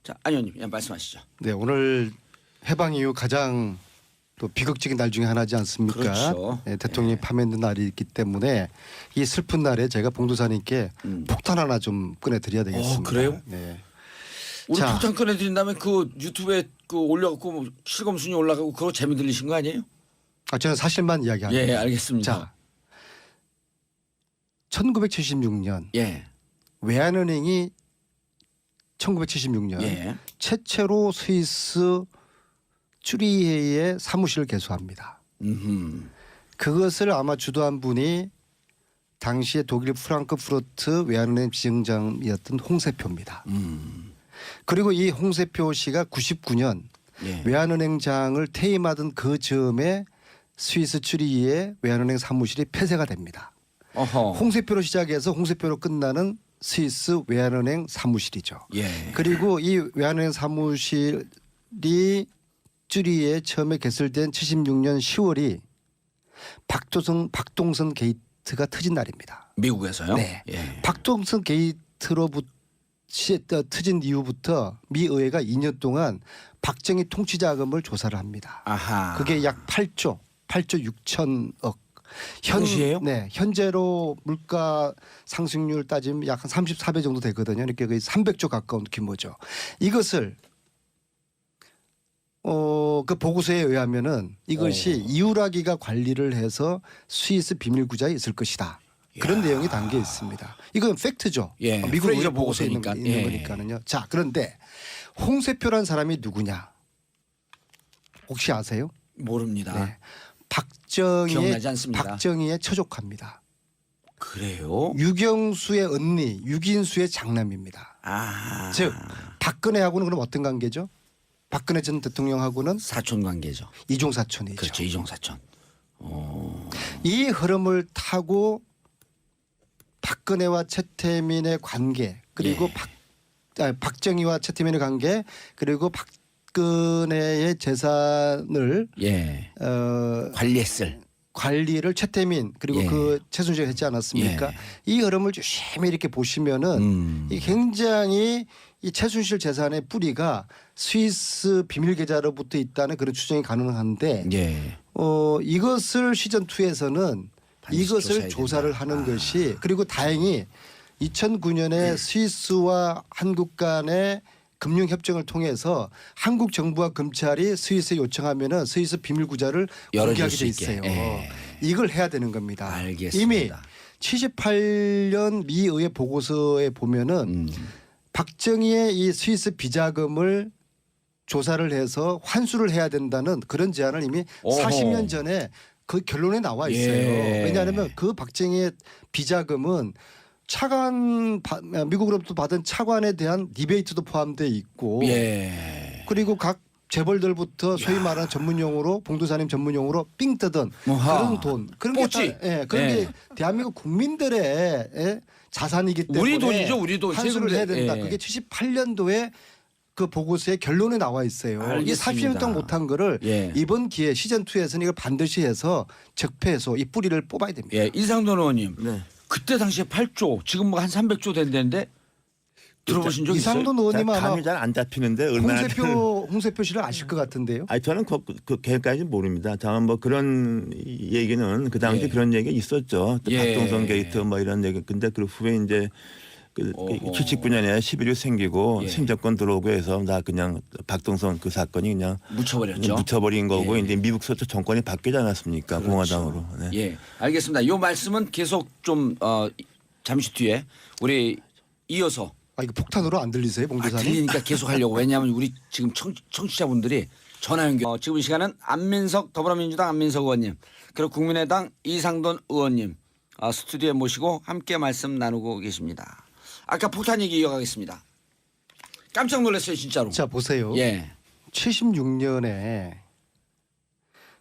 자, 안 의원님, 예, 말씀하시죠. 네, 오늘 해방 이후 가장 또 비극적인 날 중에 하나지 않습니까? 그렇죠. 네, 대통령이 파면된 날이 있기 때문에 이 슬픈 날에 제가 봉도사님께 폭탄 하나 좀 꺼내드려야 되겠습니다. 그래요? 네. 우리 자. 폭탄 꺼내드린 다음에 그 유튜브에 그 올려갖고 뭐 실검 순위 올라가고 그거 재미 들리신 거 아니에요? 저는 사실만 이야기합니다. 예, 알겠습니다. 자, 1976년 예, 외환은행이 1976년 예, 최초로 스위스 쭈리히에 사무실을 개소합니다. 그것을 아마 주도한 분이 당시에 독일 프랑크푸르트 외환은행 지점장이었던 홍세표입니다. 그리고 이 홍세표 씨가 99년 예. 외환은행장을 퇴임하던 그 즈음에 스위스 쭈리히의 외환은행 사무실이 폐쇄가 됩니다. 어허. 홍세표로 시작해서 홍세표로 끝나는 스위스 외환은행 사무실이죠. 예. 그리고 이 외환은행 사무실이 쭈리히에 처음에 개설된 76년 10월이 박동선 게이트가 터진 날입니다. 미국에서요? 네. 예. 박동선 게이트로부터 터진 이후부터 미 의회가 2년 동안 박정희 통치 자금을 조사를 합니다. 아하. 그게 약 8조 6천억. 당시에요? 네, 현재로 물가 상승률 따지면 약 한 34배 정도 되거든요. 그러니까 거의 300조 가까운 규모죠. 이것을 그 보고서에 의하면은 이것이 이우라기가 관리를 해서 스위스 비밀 구자에 있을 것이다. 그런 내용이 담겨 있습니다. 이건 팩트죠. 예, 미국 프레이저 의회 보고서에 있는, 보고서니까. 있는 예. 거니까는요. 자, 그런데 홍세표란 사람이 누구냐? 혹시 아세요? 모릅니다. 네. 기억나지 않습니다. 박정희의 처조카입니다. 그래요? 유경수의 언니, 유긴수의 장남입니다. 아. 즉 박근혜하고는 그럼 어떤 관계죠? 박근혜 전 대통령하고는 사촌 관계죠. 이종 사촌이죠. 그렇죠. 이종 사촌. 이 흐름을 타고 박근혜와 최태민의 관계 그리고 예. 박정희와 최태민의 관계 그리고 박근혜의 재산을 예. 관리를 최태민 그리고 예. 그 최순실이 했지 않았습니까? 예. 이 흐름을 유심히 이렇게 보시면은 이 굉장히 이 최순실 재산의 뿌리가 스위스 비밀 계좌로부터 있다는 그런 추정이 가능한데 예. 이것을 시즌 2에서는 반드시 이것을 조사해야 조사를 된다. 하는 것이 그리고 다행히 2009년에 스위스와 한국 간의 금융 협정을 통해서 한국 정부와 검찰이 스위스에 요청하면은 스위스 비밀 구자를 열어줄 공개하게 수 돼 있게. 있어요. 예. 이걸 해야 되는 겁니다. 알겠습니다. 이미 78년 미 의회 보고서에 보면은 박정희의 이 스위스 비자금을 조사를 해서 환수를 해야 된다는 그런 제안을 이미 어허. 40년 전에 그 결론에 나와 있어요. 예. 왜냐하면 그 박정희의 비자금은 미국으로부터 받은 차관에 대한 리베이트도 포함되어 있고 예. 그리고 각 재벌들부터 소위 말하는 전문용어로 봉도사님 전문용어로 삥 뜨던 뭐하. 그런 돈 그런 뽀찌. 게, 그런 예. 게 대한민국 국민들의 자산이기 때문에 우리 돈이죠, 우리 돈. 환수를 해야 된다. 예. 그게 78년도에 그 보고서에 결론에 나와 있어요. 이 알겠습니다. 40년 동안 못한 거를 예. 이번 기회 시즌 2에서는 이걸 반드시 해서 적폐해서 이 뿌리를 뽑아야 됩니다. 예. 이상돈 의원님. 네. 그때 당시에 8조, 지금 뭐 한 300조 된다는데 들어보신 적 있어요? 이상돈 의원님은 아마 감이 잘 안 잡히는데 얼마나 홍세표 씨를 아실 것 같은데요. 아니 저는 그 걔까지 모릅니다. 다만 뭐 그런 얘기는 그 당시 예. 그런 얘기 있었죠. 또 예. 박동선 게이트 뭐 이런 얘기. 근데 그 후에 이제 어허. 79년에 11.6 생기고 예. 심정권 들어오고 해서 나 그냥 박동선 그 사건이 그냥 묻혀버렸죠. 묻혀버린 거고 예. 이제 미국 서쪽 정권이 바뀌지 않았습니까? 그렇죠. 공화당으로. 네. 예, 알겠습니다. 이 말씀은 계속 좀 잠시 뒤에 우리 이어서 이거 폭탄으로 안 들리세요, 봉도사님? 들리니까 계속 하려고. 왜냐하면 우리 지금 청취자분들이 전화 연결. 지금 이 시간은 안민석 더불어민주당 안민석 의원님 그리고 국민의당 이상돈 의원님 스튜디오에 모시고 함께 말씀 나누고 계십니다. 아까 폭탄 얘기 이어가겠습니다. 깜짝 놀랐어요, 진짜로. 자 보세요. 예, 76년에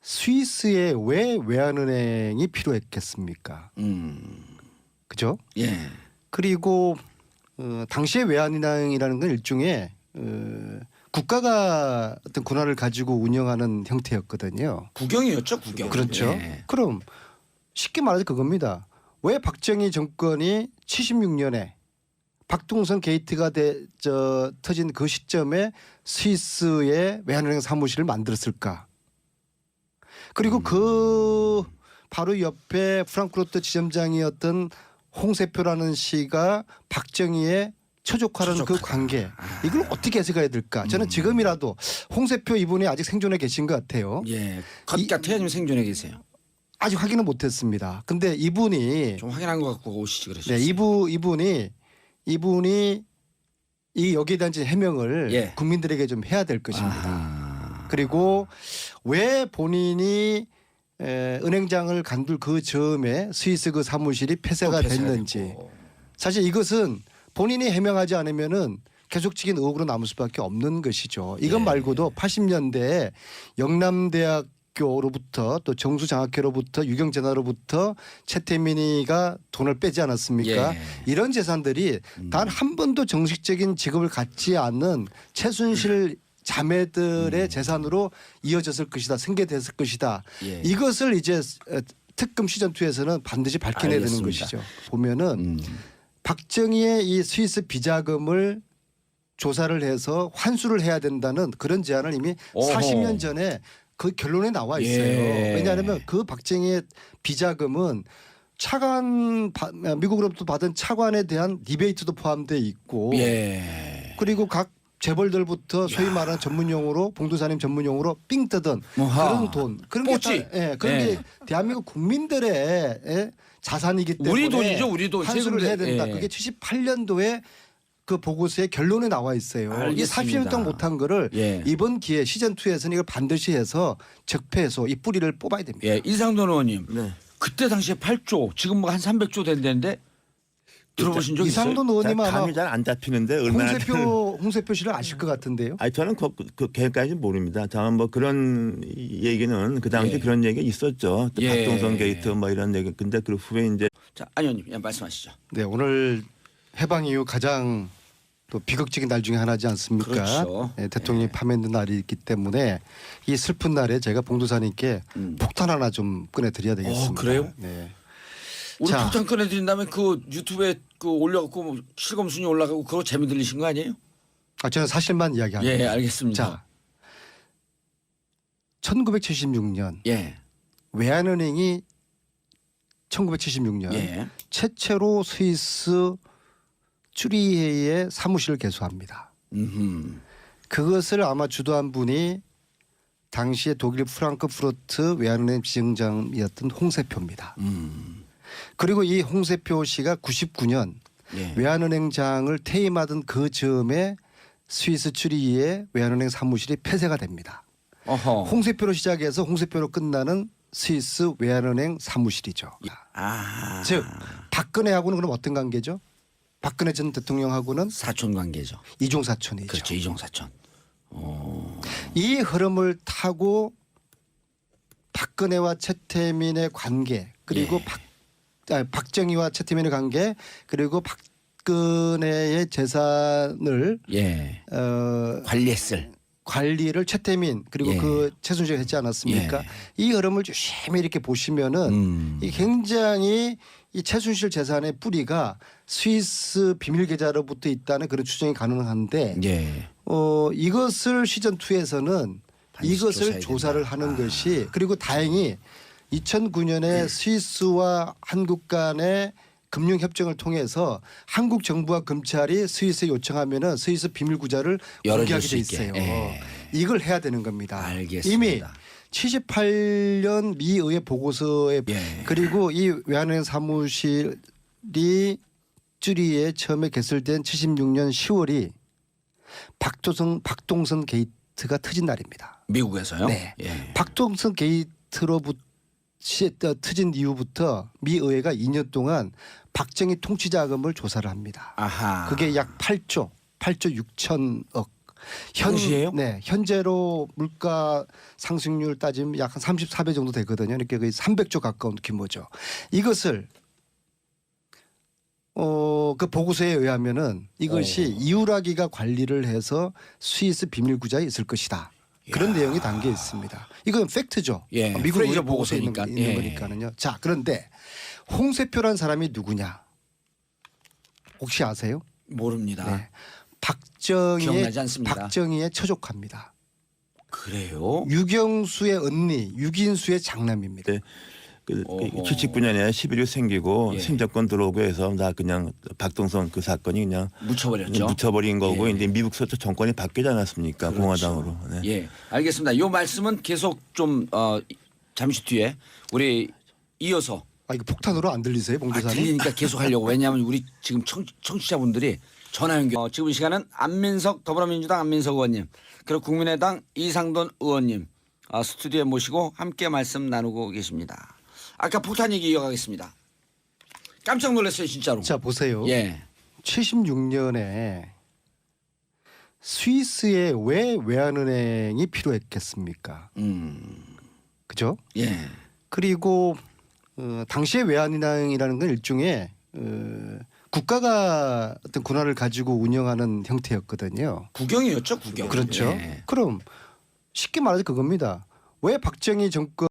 스위스에 왜 외환은행이 필요했겠습니까? 그죠? 예, 그리고 당시의 외환은행이라는 건 일종의 국가가 어떤 권한을 가지고 운영하는 형태였거든요. 국영이었죠, 국영. 그렇죠. 예. 그럼 쉽게 말해서 그겁니다. 왜 박정희 정권이 76년에 박동선 게이트가 터진 그 시점에 스위스의 외환은행 사무실을 만들었을까? 그리고 그 바로 옆에 프랑크푸르트 지점장이었던 홍세표라는 씨가 박정희의 처족하는 그 관계, 이걸 어떻게 해석해야 될까? 저는 지금이라도 홍세표 이분이 아직 생존해 계신 것 같아요. 예. 겉 같아요, 아니면 생존해 계세요? 아직 확인은 못했습니다. 근데 이분이 좀 확인한 것 같고 오시지 그러셨어요. 네, 이분이 이 여기에 대한 해명을 예. 국민들에게 좀 해야 될 것입니다. 아하. 그리고 왜 본인이 은행장을 간둘 그 즈음에 스위스 그 사무실이 폐쇄가 됐는지, 됐고. 사실 이것은 본인이 해명하지 않으면은 계속적인 의혹으로 남을 수밖에 없는 것이죠. 이것 예. 말고도 80년대에 영남대학교로부터 또 정수장학회로부터 유경재나로부터 최태민이가 돈을 빼지 않았습니까? 예. 이런 재산들이 단 한 번도 정식적인 직업을 갖지 않는 최순실 자매들의 재산으로 이어졌을 것이다, 승계됐을 것이다. 예. 이것을 이제 특검 시즌 2에서는 반드시 밝혀내야 되는 알겠습니다. 것이죠. 보면은 박정희의 이 스위스 비자금을 조사를 해서 환수를 해야 된다는 그런 제안을 이미 어허. 40년 전에 그 결론에 나와 있어요. 예. 왜냐하면 그 박정희의 비자금은 미국으로부터 받은 차관에 대한 리베이트도 포함되어 있고, 예. 그리고 각 재벌들부터 소위 말하는 전문용어로 봉도사님 전문용어로 삥 뜨던 어하. 그런 돈, 그런 게 뽀찌. 그런 예. 게 대한민국 국민들의 자산이기 때문에 우리 돈이죠, 우리 돈. 환수를 해야 된다. 예. 그게 78년도에 그 보고서에 결론에 나와 있어요. 이 알겠습니다. 40년 동안 못한 거를 예. 이번 기회 시즌 2에서는 이걸 반드시 해서 적폐해서 이 뿌리를 뽑아야 됩니다. 예, 이상돈 의원님. 네. 그때 당시에 8조, 지금 뭐 한 300조 된다는데 들어보신 적 있어요? 이상돈 의원님 아마 감이 잘 안 잡히는데 얼마나 홍세표 씨를 아실 것 같은데요. 아니 저는 그 걔까지 모릅니다. 다만 뭐 그런 얘기는 그 당시 예. 그런 얘기 있었죠. 또 예. 박동선 게이트 뭐 이런 얘기. 근데 그 후에 이제 자, 안 의원님, 예, 말씀하시죠. 네, 오늘 해방 이후 가장 또 비극적인 날 중에 하나지 않습니까? 그렇죠. 네, 대통령이 파면된 날이기 때문에 이 슬픈 날에 제가 봉도사님께 폭탄 하나 좀 꺼내드려야 되겠습니다. 그래요? 네. 우리 자. 폭탄 꺼내드린 다음에 그 유튜브에 그 올려갖고 뭐 실검 순위 올라가고 그거 재미 들리신 거 아니에요? 저는 사실만 이야기합니다. 예, 알겠습니다. 자, 1976년 예, 외환은행이 1976년 예, 최초로 스위스 쭈리히에 사무실을 개소합니다. 그것을 아마 주도한 분이 당시에 독일 프랑크푸르트 외환은행 지점장이었던 홍세표입니다. 그리고 이 홍세표 씨가 99년 예. 외환은행장을 퇴임하던 그 즈음에 스위스 쭈리히의 외환은행 사무실이 폐쇄가 됩니다. 어허. 홍세표로 시작해서 홍세표로 끝나는 스위스 외환은행 사무실이죠. 아, 즉 박근혜하고는 그럼 어떤 관계죠? 박근혜 전 대통령하고는 사촌 관계죠. 이종 사촌이죠. 그렇죠, 이종 사촌. 이 흐름을 타고 박근혜와 최태민의 관계, 그리고 예. 박정희와 최태민의 관계, 그리고 박근혜의 재산을 예, 관리했을. 관리를 최태민 그리고 예. 그 최순실이 했지 않았습니까? 이 흐름을 유심히 이렇게 보시면은 이 굉장히 이 최순실 재산의 뿌리가 스위스 비밀 계좌로부터 있다는 그런 추정이 가능한데 예, 이것을 시즌 2에서는 반드시 이것을 조사해야 조사를 된다. 하는 것이, 그리고 다행히 2009년에 스위스와 한국 간의 금융 협정을 통해서 한국 정부와 검찰이 스위스에 요청하면은 스위스 비밀 구좌를 열어줄 공개하게 수 돼 있게. 있어요. 예. 이걸 해야 되는 겁니다. 알겠습니다. 이미 78년 미 의회 보고서에 예. 그리고 이 외환은행 사무실이 쭈리히에 처음에 개설된 76년 10월이 박동선 게이트가 터진 날입니다. 미국에서요? 네. 예. 박동선 게이트로부터 터진 이후부터 미 의회가 2년 동안 박정희 통치 자금을 조사를 합니다. 아하. 그게 약 8조 6천억. 당시에요? 네, 현재로 물가 상승률 따지면 약 한 34배 정도 되거든요. 이렇게 거의 300조 가까운 규모죠. 이것을 그 보고서에 의하면은 이것이 이우라기가 관리를 해서 스위스 비밀 구좌에 있을 것이다. 그런 내용이 담겨 있습니다. 이건 팩트죠. 예, 미국 프레이저 의회 보고서에 있는, 보고서니까. 있는 예. 거니까는요. 자, 그런데 홍세표란 사람이 누구냐? 혹시 아세요? 모릅니다. 네. 박정희의 기억나지 않습니다. 박정희의 처족합니다. 그래요? 유경수의 언니, 유긴수의 장남입니다. 네. 그 어허. 79년에 11.6 생기고 예. 심정권 들어오고 해서 나 그냥 박동선 그 사건이 그냥 묻혀버렸죠. 묻혀버린 거고 예. 이제 미국서 정권이 바뀌지 않았습니까? 그렇죠. 공화당으로. 네. 예, 알겠습니다. 이 말씀은 계속 좀 잠시 뒤에 우리 이어서 아 이거 폭탄으로 안 들리세요, 봉도사님? 들리니까 계속 하려고. 왜냐하면 우리 지금 청취자분들이 전화 연결. 지금 이 시간은 안민석 더불어민주당 안민석 의원님 그리고 국민의당 이상돈 의원님 스튜디오에 모시고 함께 말씀 나누고 계십니다. 아까 폭탄 얘기 이어가겠습니다. 깜짝 놀랐어요, 진짜로. 자 보세요. 예. 76년에 스위스에 왜 외환은행이 필요했겠습니까? 그죠? 예. 그리고 당시의 외환은행이라는 건 일종의 국가가 어떤 권한을 가지고 운영하는 형태였거든요. 국영이었죠, 국영. 그렇죠. 예. 그럼 쉽게 말해서 그겁니다. 왜 박정희 정권